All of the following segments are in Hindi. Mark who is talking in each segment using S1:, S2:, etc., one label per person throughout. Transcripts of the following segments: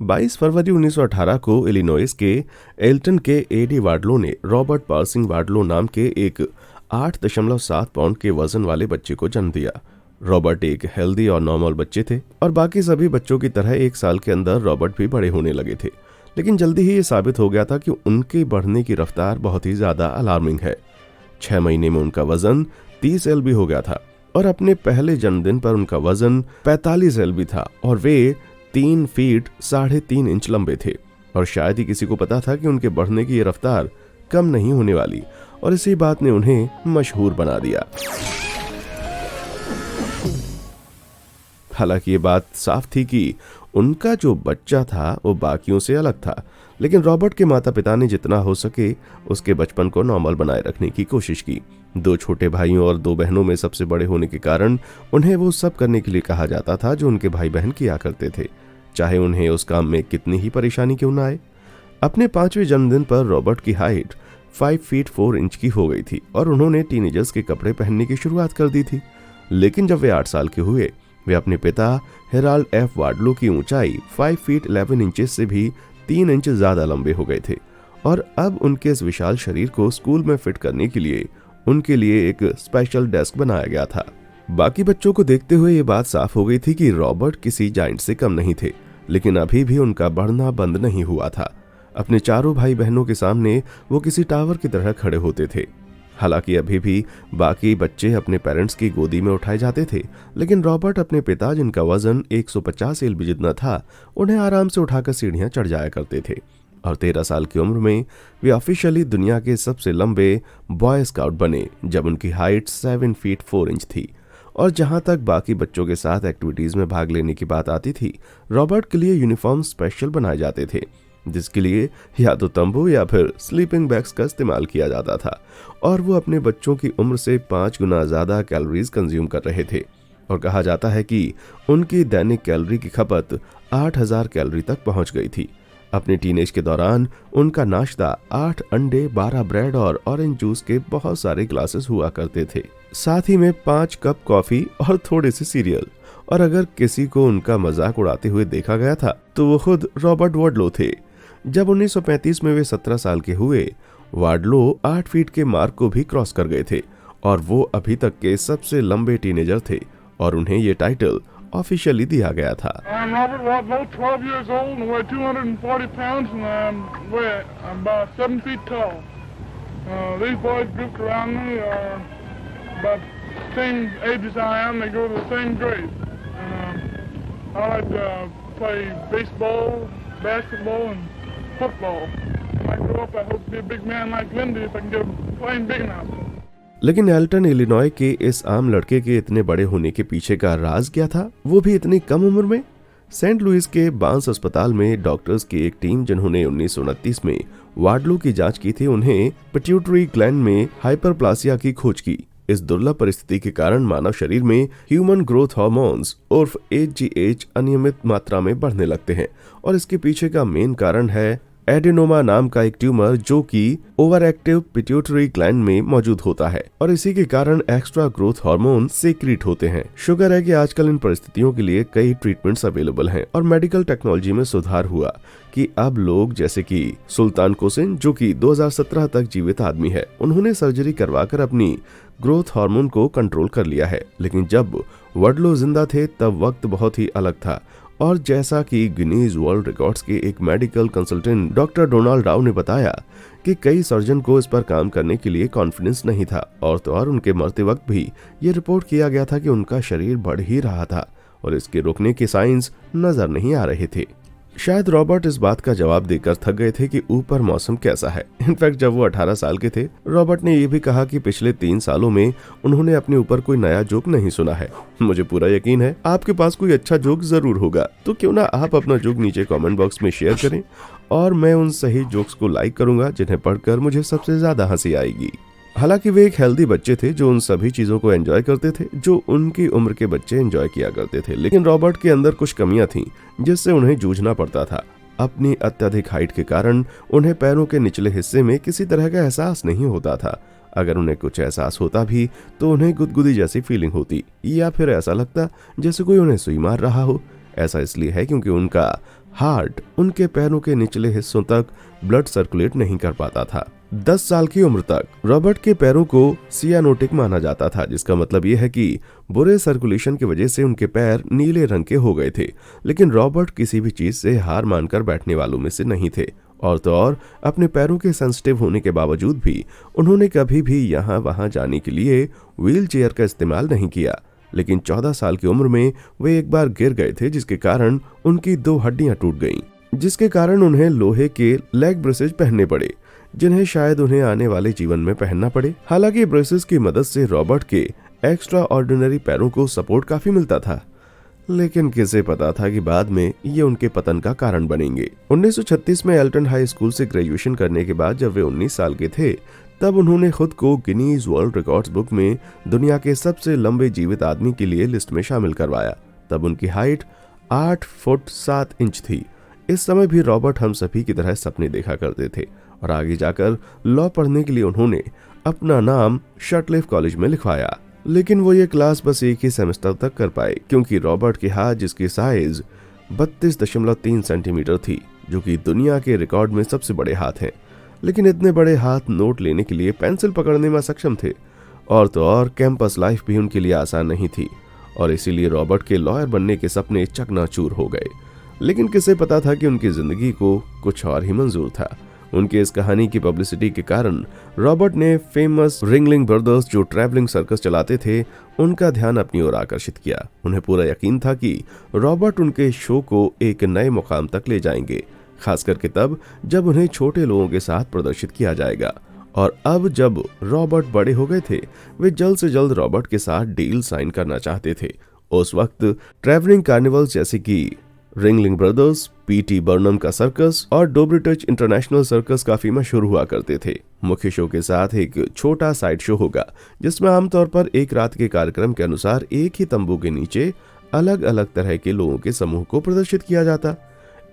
S1: 22 फरवरी 1918 को इलिनॉइस के एल्टन के एडी वार्डलो ने रॉबर्ट पर्सिंग वार्डलो नाम के एक 8.7 पाउंड के वजन वाले बच्चे को जन्म दिया। रॉबर्ट एक हेल्दी और नॉर्मल बच्चे थे और बाकी सभी बच्चों की तरह 1 साल के अंदर रॉबर्ट भी बड़े होने लगे थे। लेकिन जल्दी ही ये साबित हो गया था कि उनके बढ़ने की रफ्तार बहुत ही ज्यादा अलार्मिंग है। 6 महीने में उनका वजन 30 LB हो गया था और अपने पहले जन्मदिन पर उनका वजन 45 LB था और वे 3 फीट 3.5 इंच लंबे थे। और शायद ही किसी को पता था कि उनके बढ़ने की ये रफ्तार कम नहीं होने वाली और इसी बात ने उन्हें मशहूर बना दिया। हालांकि ये बात साफ थी कि उनका जो बच्चा था वो बाकियों से अलग था, लेकिन रॉबर्ट के माता पिता ने जितना हो सके उसके बचपन को नॉर्मल बनाए रखने की कोशिश की। 2 छोटे भाइयों और 2 बहनों में सबसे बड़े होने के कारण उन्हें वो सब करने के लिए कहा जाता था जो उनके भाई बहन किया करते थे, चाहे उन्हें उस काम में कितनी ही परेशानी क्यों ना आए। अपने 5वें जन्मदिन पर रॉबर्ट की हाइट 5 फीट 4 इंच की हो गई थी और उन्होंने टीनेजर्स के कपड़े पहनने की शुरुआत कर दी थी। लेकिन जब वे 8 साल के हुए, वे अपने पिता हेराल्ड एफ वार्डलो की ऊंचाई 5 फीट 11 इंचेस से भी 3 इंच ज्यादा लंबे हो गए थे और अब उनके इस विशाल शरीर को स्कूल में फिट करने के लिए उनके लिए एक स्पेशल डेस्क बनाया गया था। बाकी बच्चों को देखते हुए ये बात साफ हो गई थी कि रॉबर्ट किसी जायंट से कम नहीं थे, लेकिन अभी भी उनका बढ़ना बंद नहीं हुआ था। अपने चारों भाई बहनों के सामने वो किसी टावर की तरह खड़े होते थे। हालांकि अभी भी बाकी बच्चे अपने पेरेंट्स की गोदी में उठाए जाते थे, लेकिन रॉबर्ट अपने पिता, जिनका वजन 150 LB जितना था, उन्हें आराम से उठाकर सीढ़ियां चढ़ जाया करते थे। और 13 साल की उम्र में वे ऑफिशियली दुनिया के सबसे लंबे बॉय स्काउट बने, जब उनकी हाइट 7 फीट 4 इंच थी। और जहां तक बाकी बच्चों के साथ एक्टिविटीज में भाग लेने की बात आती थी, रॉबर्ट के लिए यूनिफॉर्म स्पेशल बनाए जाते थे, जिसके लिए या तो तंबू या फिर स्लीपिंग बैग्स का इस्तेमाल किया जाता था। और वो अपने बच्चों की उम्र से 5 गुना ज्यादा कैलोरीज कंज्यूम कर रहे थे और कहा जाता है कि उनकी दैनिक कैलोरी की खपत 8000 कैलोरी तक पहुंच गई थी। अपने टीनेज के दौरान उनका नाश्ता 8 अंडे, 12 ब्रेड और ऑरेंज जूस के बहुत सारे ग्लासेस हुआ करते थे, साथ ही में 5 कप कॉफी और थोड़े से सीरियल। और अगर किसी को उनका मजाक उड़ाते हुए देखा गया था तो वो खुद रॉबर्ट वार्डलो थे। जब 1935 में वे 17 साल के हुए, वार्डलो 8 फीट के मार्क को भी क्रॉस कर गए थे और वो अभी तक के सबसे लंबे टीनेजर थे और उन्हें ये टाइटल ऑफिशियली दिया गया था।
S2: I'm Robert Wadlow, 12 years old and weigh 240 pounds and I'm about 7 feet tall. These boys grouped around me are about the same age as I am. They go to the same grade. I like to play baseball, basketball, and football. When I grow up, I hope to be a big man like Lindy if I can get playing big enough.
S1: लेकिन एल्टन इलिनॉय के इस आम लड़के के इतने बड़े होने के पीछे का राज क्या था, वो भी इतनी कम उम्र में? सेंट लुइस के बांस अस्पताल में डॉक्टर्स की एक टीम, जिन्होंने 1929 में वार्डलो की जांच की थी, उन्हें पिट्यूटरी ग्लैंड में हाइपरप्लासिया की खोज की। इस दुर्लभ परिस्थिति के कारण मानव शरीर में ह्यूमन ग्रोथ हार्मोन्स उर्फ HGH अनियमित मात्रा में बढ़ने लगते हैं और इसके पीछे का मेन कारण है एडेनोमा नाम का एक ट्यूमर, जो कि ओवर एक्टिव पिट्यूटरी ग्लैंड में मौजूद होता है और इसी के कारण एक्स्ट्रा ग्रोथ हार्मोन सीक्रेट होते हैं। शुक्र है कि आजकल इन परिस्थितियों के लिए कई ट्रीटमेंट्स अवेलेबल हैं और मेडिकल टेक्नोलॉजी में सुधार हुआ कि अब लोग, जैसे कि सुल्तान कोसिन, जो कि 2017 तक जीवित आदमी है, उन्होंने सर्जरी करवाकर अपनी ग्रोथ हार्मोन को कंट्रोल कर लिया है। लेकिन जब वार्डलो जिंदा थे तब वक्त बहुत ही अलग था और जैसा कि गिनीज वर्ल्ड रिकॉर्ड्स के एक medical consultant doctor Donald Rao ने बताया कि कई सर्जन को इस पर काम करने के लिए कॉन्फिडेंस नहीं था और तो और उनके मरते वक्त भी ये रिपोर्ट किया गया था कि उनका शरीर बढ़ ही रहा था और इसके रोकने के साइंस नजर नहीं आ रहे थे। शायद रॉबर्ट इस बात का जवाब देकर थक गए थे कि ऊपर मौसम कैसा है। इनफैक्ट जब वो 18 साल के थे, रॉबर्ट ने ये भी कहा कि पिछले 3 सालों में उन्होंने अपने ऊपर कोई नया जोक नहीं सुना है। मुझे पूरा यकीन है आपके पास कोई अच्छा जोक जरूर होगा, तो क्यों ना आप अपना जोक नीचे कमेंट बॉक्स में शेयर करें और मैं उन सही जोक्स को लाइक करूंगा जिन्हें पढ़कर मुझे सबसे ज्यादा हंसी आएगी। हालांकि वे एक हेल्दी बच्चे थे जो उन सभी चीजों को एंजॉय करते थे जो उनकी उम्र के बच्चे एंजॉय किया करते थे, लेकिन रॉबर्ट के अंदर कुछ कमियां थीं जिससे उन्हें जूझना पड़ता था। अपनी अत्यधिक हाइट के कारण उन्हें पैरों के निचले हिस्से में किसी तरह का एहसास नहीं होता था। अगर उन्हें कुछ एहसास होता भी तो उन्हें गुदगुदी जैसी फीलिंग होती या फिर ऐसा लगता जैसे कोई उन्हें सुई मार रहा हो। ऐसा इसलिए है क्योंकि उनका हार्ट उनके पैरों के निचले हिस्सों तक ब्लड सर्कुलेट नहीं कर पाता था। 10 साल की उम्र तक रॉबर्ट के पैरों को सियानोटिक माना जाता था, जिसका मतलब यह है कि बुरे सर्कुलेशन की वजह से उनके पैर नीले रंग के हो गए थे। लेकिन रॉबर्ट किसी भी चीज से हार मानकर बैठने वालों में से नहीं थे। और तो और अपने पैरों के सेंसिटिव होने के बावजूद भी उन्होंने कभी भी यहाँ वहां जाने के लिए व्हील चेयर का इस्तेमाल नहीं किया। लेकिन 14 साल की उम्र में वे एक बार गिर गए थे, जिसके कारण उनकी 2 हड्डियां टूट गईं, जिसके कारण उन्हें लोहे के लेग ब्रेसेस पहनने पड़े, जिन्हें शायद उन्हें आने वाले जीवन में पहनना पड़े। हालांकि ब्रेसेस की मदद से रॉबर्ट के एक्स्ट्रा ऑर्डिनरी पैरों को सपोर्ट काफी मिलता था, लेकिन किसे पता था कि बाद में ये उनके पतन का कारण बनेंगे। 1936 में एल्टन हाई स्कूल से ग्रेजुएशन करने के बाद जब वे 19 साल के थे, तब उन्होंने खुद को गिनीज वर्ल्ड रिकॉर्ड्स बुक में दुनिया के सबसे लंबे जीवित आदमी के लिए लिस्ट में शामिल करवाया। तब उनकी हाइट 8 फुट 7 इंच थी। इस समय भी रॉबर्ट हम सभी की तरह सपने देखा करते थे और आगे जाकर लॉ पढ़ने के लिए उन्होंने अपना नाम शर्टलिफ कॉलेज में लिखवाया। लेकिन वो ये क्लास बस एक ही सेमेस्टर तक कर पाए, क्योंकि रॉबर्ट के हाथ, जिसकी साइज 32.3 सेंटीमीटर थी, जो कि दुनिया के रिकॉर्ड में सबसे बड़े हाथ हैं, लेकिन इतने बड़े हाथ नोट लेने के लिए पेंसिल पकड़ने में सक्षम थे। और तो और कैंपस लाइफ भी उनके लिए आसान नहीं थी और इसीलिए रॉबर्ट के लॉयर बनने के सपने चकनाचूर हो गए। लेकिन किसे पता था कि उनकी जिंदगी को कुछ और ही मंजूर था। उनके इस कहानी की पब्लिसिटी के कारण रॉबर्ट ने फेमस रिंगलिंग ब्रदर्स, जो ट्रैवलिंग सर्कस चलाते थे, उनका ध्यान अपनी ओर आकर्षित किया। उन्हें पूरा यकीन था कि रॉबर्ट उनके शो को एक नए मुकाम तक ले जाएंगे, खास करके तब जब उन्हें छोटे लोगों के साथ प्रदर्शित किया जाएगा। और अब जब रॉबर्ट बड़े हो गए थे, वे जल्द से जल्द रॉबर्ट के साथ डील साइन करना चाहते थे। उस वक्त ट्रैवलिंग कार्निवल्स जैसे कि रिंगलिंग ब्रदर्स, पीटी बर्नम का सर्कस और डोब्रिटच इंटरनेशनल सर्कस काफी मशहूर हुआ करते थे। मुख्य शो के साथ एक छोटा साइड शो होगा, जिसमें आमतौर पर एक रात के कार्यक्रम के अनुसार एक ही तंबू के नीचे अलग अलग तरह के लोगों के समूह को प्रदर्शित किया जाता।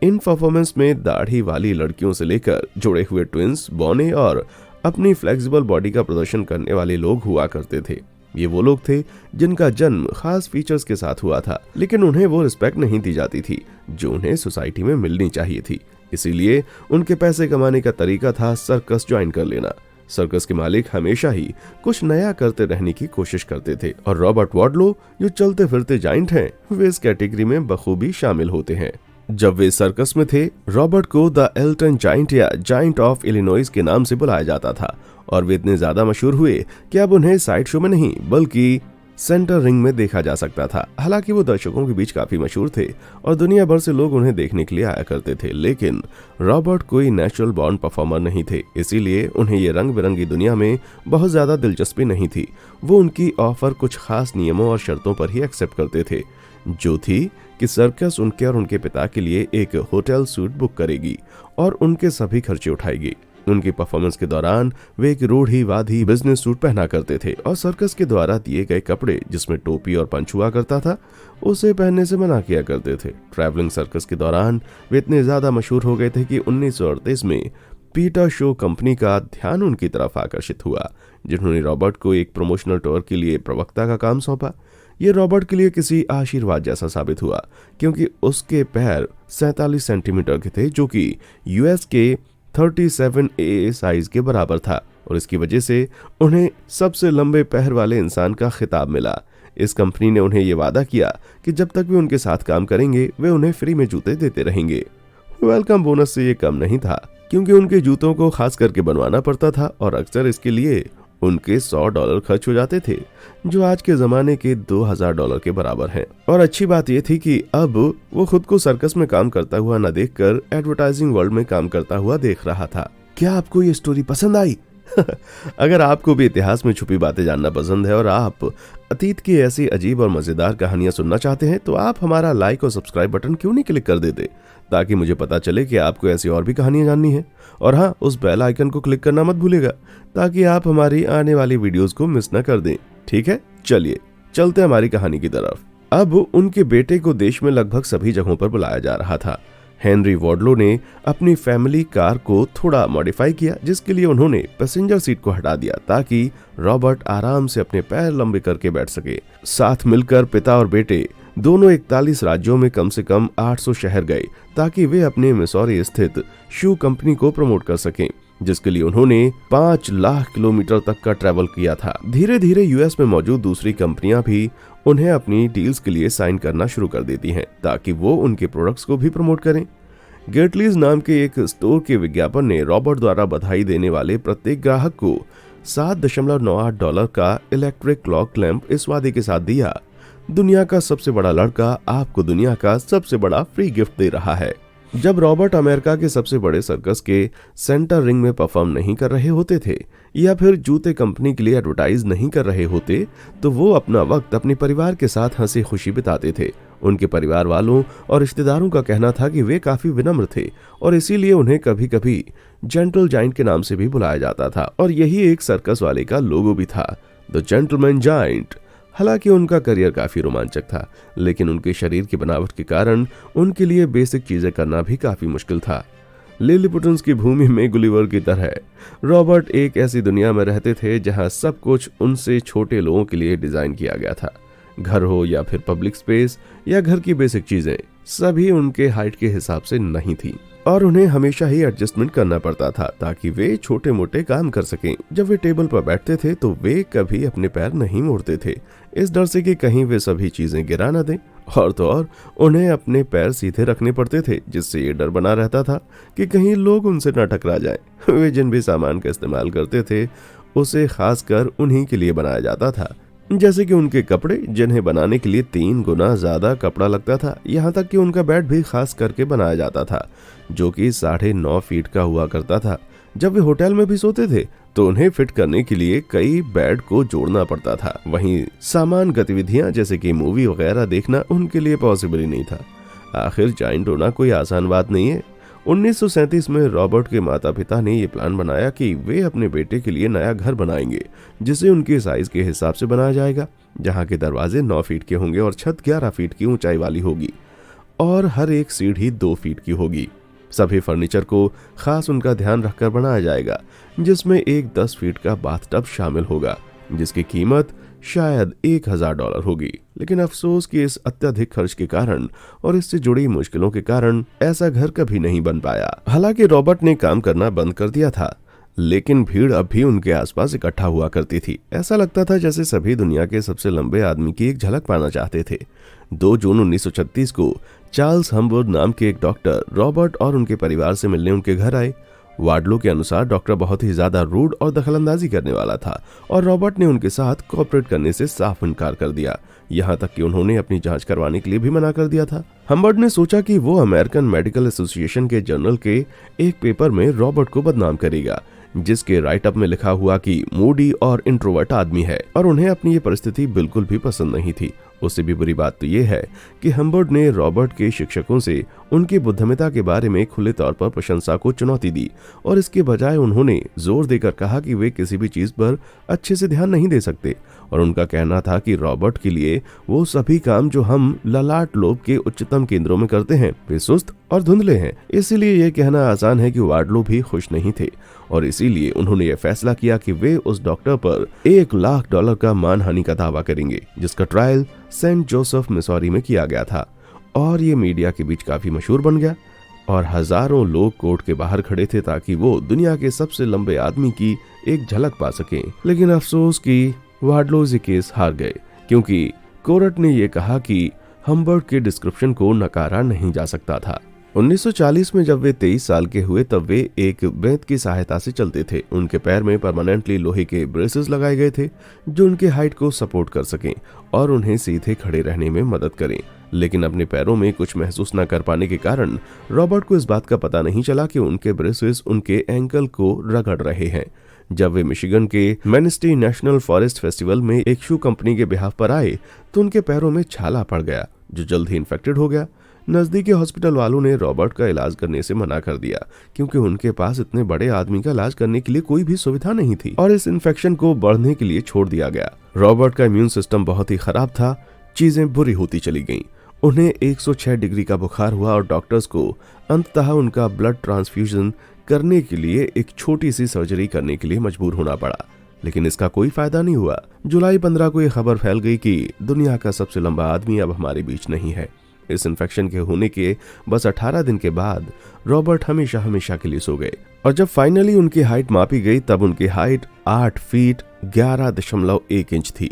S1: इन परफॉर्मेंस में दाढ़ी वाली लड़कियों से लेकर जुड़े हुए ट्विंस, बौने और अपनी फ्लेक्सिबल बॉडी का प्रदर्शन करने वाले लोग हुआ करते थे। ये वो लोग थे जिनका जन्म खास फीचर्स के साथ हुआ था, लेकिन उन्हें वो रिस्पेक्ट नहीं दी जाती थी जो उन्हें सोसाइटी में मिलनी चाहिए थी। इसीलिए उनके पैसे कमाने का तरीका था सर्कस ज्वाइन कर लेना। सर्कस के मालिक हमेशा ही कुछ नया करते रहने की कोशिश करते थे और रॉबर्ट वार्डलो, जो चलते फिरते जाइंट हैं, वे इस कैटेगरी में बखूबी शामिल होते हैं। जब वे सर्कस में थे, रॉबर्ट को द एल्टन जाइंट या जाइंट ऑफ इलिनॉइस के नाम से बुलाया जाता था और वे इतने ज्यादा मशहूर हुए कि अब उन्हें साइड शो में नहीं बल्कि सेंटर रिंग में देखा जा सकता था। हालांकि वो दर्शकों के बीच काफी मशहूर थे और दुनिया भर से लोग उन्हें देखने के लिए आया करते थे, लेकिन रॉबर्ट कोई नेचुरल बॉर्न परफॉर्मर नहीं थे, इसीलिए उन्हें ये रंग बिरंगी दुनिया में बहुत ज्यादा दिलचस्पी नहीं थी। वो उनकी ऑफर कुछ खास नियमों और शर्तों पर ही एक्सेप्ट करते थे, जो थी कि सर्कस उनके और उनके पिता के लिए एक होटल सूट बुक करेगी और उनके सभी खर्चे उठाएगी। उनकी परफॉर्मेंस के दौरान वे एक रूढ़िवादी बिजनेस सूट पहना करते थे और सर्कस के द्वारा दिए गए कपड़े, जिसमें टोपी और पंच हुआ करता था, उसे पहनने से मना किया करते थे। ट्रैवलिंग सर्कस के दौरान वे इतने ज्यादा मशहूर हो गए थे कि 1938 में पीटर शो कंपनी का ध्यान उनकी तरफ आकर्षित हुआ, जिन्होंने रॉबर्ट को एक प्रमोशनल टूर के लिए प्रवक्ता का काम सौंपा। ये रॉबर्ट के लिए किसी आशीर्वाद जैसा साबित हुआ, क्योंकि उसके पैर 47 सेंटीमीटर के थे, जो कि यूएस के 37A साइज के बराबर था और इसकी वजह से उन्हें सबसे लंबे पैर वाले इंसान का खिताब मिला। इस कंपनी ने उन्हें यह वादा किया कि जब तक वे उनके साथ काम करेंगे, वे उन्हें फ्री में जूते देते रहेंगे। वेलकम बोनस से ये कम नहीं था, क्योंकि उनके जूतों को खास करके बनवाना पड़ता था और अक्सर इसके लिए उनके $100 खर्च हो जाते थे, जो आज के जमाने के $2000 के बराबर हैं। और अच्छी बात यह थी कि अब वो खुद को सर्कस में काम करता हुआ न देखकर एडवर्टाइजिंग वर्ल्ड में काम करता हुआ देख रहा था। क्या आपको ये स्टोरी पसंद आई? अगर आपको भी इतिहास में छुपी बातें जानना पसंद है और आप अतीत की ऐसी अजीब और मजेदार कहानियां सुनना चाहते हैं, तो आप हमारा लाइक और सब्सक्राइब बटन क्यों नहीं क्लिक कर देते, ताकि मुझे पता चले कि आपको ऐसी और भी कहानियां जाननी है। और हाँ, उस बेल आइकन को क्लिक करना मत भूलिएगा, ताकि आप हमारी आने वाली वीडियोस को मिस न कर दें। ठीक है, चलिए चलते हमारी कहानी की तरफ। अब उनके बेटे को देश में लगभग सभी जगहों पर बुलाया जा रहा था। हेनरी वार्डलो ने अपनी फैमिली कार को थोड़ा मॉडिफाई किया, जिसके लिए उन्होंने पैसेंजर सीट को हटा दिया ताकि रॉबर्ट आराम से अपने पैर लंबे करके बैठ सके। साथ मिलकर पिता और बेटे दोनों 41 राज्यों में कम से कम 800 शहर गए ताकि वे अपने मिसौरी स्थित शू कंपनी को प्रमोट कर सकें, जिसके लिए उन्होंने 5 लाख किलोमीटर तक का ट्रैवल किया था। धीरे धीरे यूएस में मौजूद दूसरी कंपनियां भी उन्हें अपनी डील्स के लिए साइन करना शुरू कर देती हैं ताकि वो उनके प्रोडक्ट्स को भी प्रमोट करें। गेटलीज नाम के एक स्टोर के विज्ञापन ने रॉबर्ट द्वारा बधाई देने वाले प्रत्येक ग्राहक को $7.98 का इलेक्ट्रिक क्लॉक लैंप इस वादे के साथ दिया, दुनिया का सबसे बड़ा लड़का आपको दुनिया का सबसे बड़ा फ्री गिफ्ट दे रहा है। जब रॉबर्ट अमेरिका के सबसे बड़े सर्कस के सेंटर रिंग में परफॉर्म नहीं कर रहे होते थे या फिर जूते कंपनी के लिए एडवर्टाइज नहीं कर रहे होते, तो वो अपना वक्त अपने परिवार के साथ हंसी खुशी बिताते थे। उनके परिवार वालों और रिश्तेदारों का कहना था कि वे काफी विनम्र थे और इसीलिए उन्हें कभी कभी जेंटल जाइंट के नाम से भी बुलाया जाता था, और यही एक सर्कस वाले का लोगो भी था, द जेंटलमैन जाइंट। हालांकि उनका करियर काफी रोमांचक था, लेकिन उनके शरीर की बनावट के कारण उनके लिए बेसिक चीजें करना भी काफी मुश्किल था। लिलीपुटन्स की भूमि में गुलिवर की तरह रॉबर्ट एक ऐसी दुनिया में रहते थे जहां सब कुछ उनसे छोटे लोगों के लिए डिजाइन किया गया था। घर हो या फिर पब्लिक स्पेस या घर की बेसिक चीजें, सभी उनके हाइट के हिसाब से नहीं थी और उन्हें हमेशा ही एडजस्टमेंट करना पड़ता था ताकि वे छोटे मोटे काम कर सकें। जब वे टेबल पर बैठते थे तो वे कभी अपने पैर नहीं मोड़ते थे, इस डर से कि कहीं वे सभी चीजें गिरा न दें, और तो और उन्हें अपने पैर सीधे रखने पड़ते थे, जिससे ये डर बना रहता था कि कहीं लोग उनसे न टकरा जाएं। वे जिन भी सामान का इस्तेमाल करते थे उसे खासकर उन्हीं के लिए बनाया जाता था, जैसे कि उनके कपड़े, जिन्हें बनाने के लिए 3 गुना ज्यादा कपड़ा लगता था। यहाँ तक कि उनका बेड भी खास करके बनाया जाता था, जो कि 9.5 फीट का हुआ करता था। जब वे होटल में भी सोते थे तो उन्हें फिट करने के लिए कई बेड को जोड़ना पड़ता था। वहीं सामान गतिविधियां जैसे कि मूवी वगैरह देखना उनके लिए पॉसिबल ही नहीं था। आखिर जाइंट होना कोई आसान बात नहीं है। 1937 में रॉबर्ट के माता पिता ने ये प्लान बनाया कि वे अपने बेटे के लिए नया घर बनाएंगे, जिसे उनके साइज के हिसाब से बनाया जाएगा, जहां के दरवाजे 9 फीट के होंगे और छत 11 फीट की ऊंचाई वाली होगी और हर एक सीढ़ी 2 फीट की होगी। सभी फर्नीचर को खास उनका ध्यान रखकर बनाया जाएगा, जिसमें एक 10 फीट का बाथटब शामिल होगा, जिसकी कीमत शायद $1000 होगी। लेकिन अफसोस कि इस अत्यधिक खर्च के कारण और इससे जुड़ी मुश्किलों के कारण ऐसा घर कभी नहीं बन पाया। हालांकि रॉबर्ट ने काम करना बंद कर दिया था, लेकिन भीड़ अब भी उनके आसपास इकट्ठा हुआ करती थी। ऐसा लगता था जैसे सभी दुनिया के सबसे लंबे आदमी की एक झलक पाना चाहते थे। 2 जून 1936 को चार्ल्स हम्बर्ड नाम के एक डॉक्टर रॉबर्ट और उनके परिवार से मिलने उनके घर आए। वार्डलो के अनुसार डॉक्टर बहुत ही ज्यादा रूड और दखलंदाजी करने वाला था और रॉबर्ट ने उनके साथ कोऑपरेट करने से साफ इनकार कर दिया, यहाँ तक कि उन्होंने अपनी जांच करवाने के लिए भी मना कर दिया था। हम्बर्ड ने सोचा कि वो अमेरिकन मेडिकल एसोसिएशन के जर्नल के एक पेपर में रॉबर्ट को बदनाम करेगा, जिसके राइट अप में लिखा हुआ कि मूडी और इंट्रोवर्ट आदमी है, और उन्हें अपनी ये परिस्थिति बिल्कुल भी पसंद नहीं थी। उससे भी बुरी बात तो ये है कि हम्बर्ड ने रॉबर्ट के शिक्षकों से उनकी बुद्धिमत्ता के बारे में खुले तौर पर प्रशंसा को चुनौती दी और इसके बजाय उन्होंने जोर देकर कहा कि वे किसी भी चीज पर अच्छे से ध्यान नहीं दे सकते, और उनका कहना था कि रॉबर्ट के लिए वो सभी काम जो हम ललाट लोब के उच्चतम केंद्रों में करते हैं वे सुस्त और धुंधले हैं। इसीलिए यह कहना आसान है कि वार्डलो भी खुश नहीं थे और इसीलिए उन्होंने ये फैसला किया कि वे उस डॉक्टर पर $1,00,000 का मानहानि का दावा करेंगे, जिसका ट्रायल सेंट जोसेफ मिसौरी में किया गया था और ये मीडिया के बीच काफी मशहूर बन गया और हजारों लोग कोर्ट के बाहर खड़े थे ताकि वो दुनिया के सबसे लंबे आदमी की एक झलक पा सकें। लेकिन अफसोस कि वार्डलो ये केस हार गए, क्योंकि कोर्ट ने यह कहा कि हम्बर्ड के डिस्क्रिप्शन को नकारा नहीं जा सकता था। 1940 में जब वे 23 साल के हुए तब वे एक बेंत की सहायता से चलते थे। उनके पैर में परमानेंटली लोहे के ब्रेसेस लगाए गए थे जो उनके हाइट को सपोर्ट कर सकें और उन्हें सीधे खड़े रहने में मदद करें। लेकिन अपने पैरों में कुछ महसूस न कर पाने के कारण रॉबर्ट को इस बात का पता नहीं चला कि उनके ब्रेसेस उनके एंकल को रगड़ रहे हैं। जब वे मिशिगन के मैनिस्टी नेशनल फॉरेस्ट फेस्टिवल में एक शू कंपनी के बिहाफ पर आए तो उनके पैरों में छाला पड़ गया जो जल्द ही इन्फेक्टेड हो गया। नजदीकी हॉस्पिटल वालों ने रॉबर्ट का इलाज करने से मना कर दिया क्योंकि उनके पास इतने बड़े आदमी का इलाज करने के लिए कोई भी सुविधा नहीं थी और इस इन्फेक्शन को बढ़ने के लिए छोड़ दिया गया। रॉबर्ट का इम्यून सिस्टम बहुत ही खराब था, चीजें बुरी होती चली गईं। उन्हें 106 डिग्री का बुखार हुआ और डॉक्टर्स को अंततः उनका ब्लड ट्रांसफ्यूजन करने के लिए एक छोटी सी सर्जरी करने के लिए मजबूर होना पड़ा। लेकिन इसका कोई फायदा नहीं हुआ। जुलाई 15 को यह खबर फैल गई कि दुनिया का सबसे लंबा आदमी अब हमारे बीच नहीं है। इस इन्फेक्शन के होने के बस 18 दिन के बाद रॉबर्ट हमेशा हमेशा के लिए सो गए और जब फाइनली उनकी हाइट मापी गई तब उनकी हाइट 8 फीट 11.1 इंच थी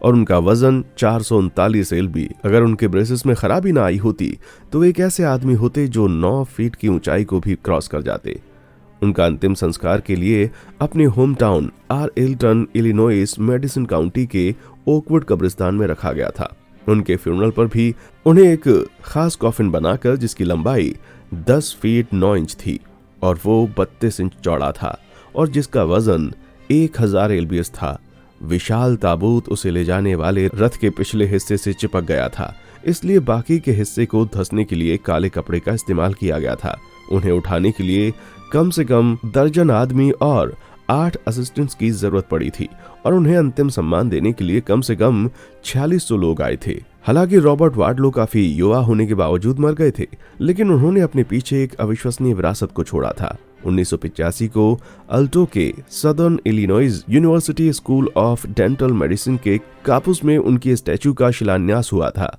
S1: और उनका वजन 439 LB। अगर उनके ब्रेसेस में खराबी ना आई होती तो एक ऐसे आदमी होते जो 9 फीट की ऊंचाई को भी क्रॉस कर जाते। उनका अंतिम संस्कार के लिए अपने home town Arlington Illinois Madison County के ओकवुड कब्रिस्तान में रखा गया था। उनके फ्यूनरल पर भी उन्हें एक खास कॉफिन बनाकर जिसकी लंबाई 10 फीट 9 इंच थी और वो 32 इंच चौड़ा था और जिसका वजन 1000 LBS था। विशाल ताबूत उसे ले जाने वाले रथ के पिछले हिस्से से चिपक गया था, इसलिए बाकी के हिस्से को धंसने के लिए काले कपड़े का इस्तेमाल किया गया था। उन्हें उठाने के लिए कम से कम दर्जन आदमी और 8 असिस्टेंट्स की जरूरत पड़ी थी और उन्हें अंतिम सम्मान देने के लिए कम से कम 4600 लोग आए थे। हालांकि रॉबर्ट वार्डलो काफी युवा होने के बावजूद मर गए थे, लेकिन उन्होंने अपने पीछे एक अविश्वसनीय विरासत को छोड़ा था। 1985 को अल्टो के southern Illinois university school of dental medicine के कापुस में उनकी स्टैचू का शिलान्यास हुआ था।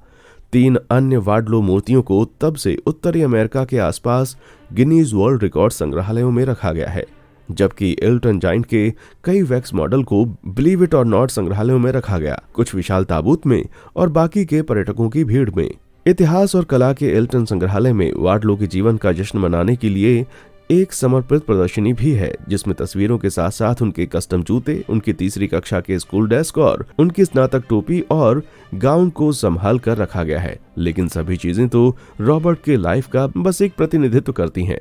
S1: 3 अन्य वार्डलो मूर्तियों को तब से उत्तरी अमेरिका के आसपास गिनीज वर्ल्ड रिकॉर्ड संग्रहालयों में रखा गया है, जबकि एल्टन जाइंट के कई वैक्स मॉडल को बिलीव इट और नॉट संग्रहालयों में रखा गया, कुछ विशाल ताबूत में और बाकी के पर्यटकों की भीड़ में। इतिहास और कला के एल्टन संग्रहालय में वार्डलो के जीवन का जश्न मनाने के लिए एक समर्पित प्रदर्शनी भी है, जिसमें तस्वीरों के साथ साथ उनके कस्टम जूते, उनकी 3री कक्षा के स्कूल डेस्क और उनकी स्नातक टोपी और गाउन को संभाल कर रखा गया है। लेकिन सभी चीजें तो रॉबर्ट के लाइफ का बस एक प्रतिनिधित्व करती हैं।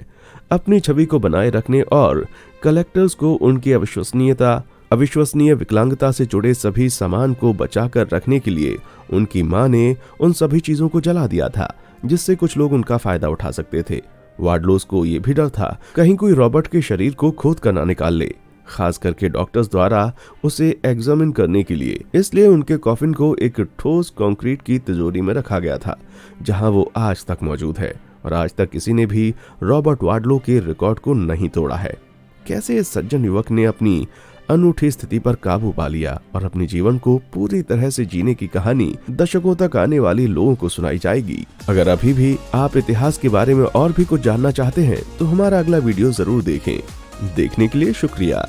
S1: अपनी छवि को बनाए रखने और कलेक्टर्स को उनकी अविश्वसनीय विकलांगता से जुड़े सभी सामान को बचाकर रखने के लिए उनकी मां ने उन सभी चीजों को जला दिया था, जिससे कुछ लोग उनका फायदा उठा सकते थे। वार्डलोस को ये भी डर था कहीं कोई रॉबर्ट के शरीर को खोद कर ना निकाल ले, खास करके डॉक्टर्स द्वारा उसे एग्जामिन करने के लिए। इसलिए उनके कॉफिन को एक ठोस कंक्रीट की तिजोरी में रखा गया था, जहां वो आज तक मौजूद है और आज तक किसी ने भी रॉबर्ट वार्डलो के रिकॉर्ड को नहीं तोड़ा है। कैसे इस सज्जन युवक ने अपनी अनूठी स्थिति पर काबू पा लिया और अपने जीवन को पूरी तरह से जीने की कहानी दशकों तक आने वाले लोगों को सुनाई जाएगी। अगर अभी भी आप इतिहास के बारे में और भी कुछ जानना चाहते हैं तो हमारा अगला वीडियो जरूर देखें। देखने के लिए शुक्रिया।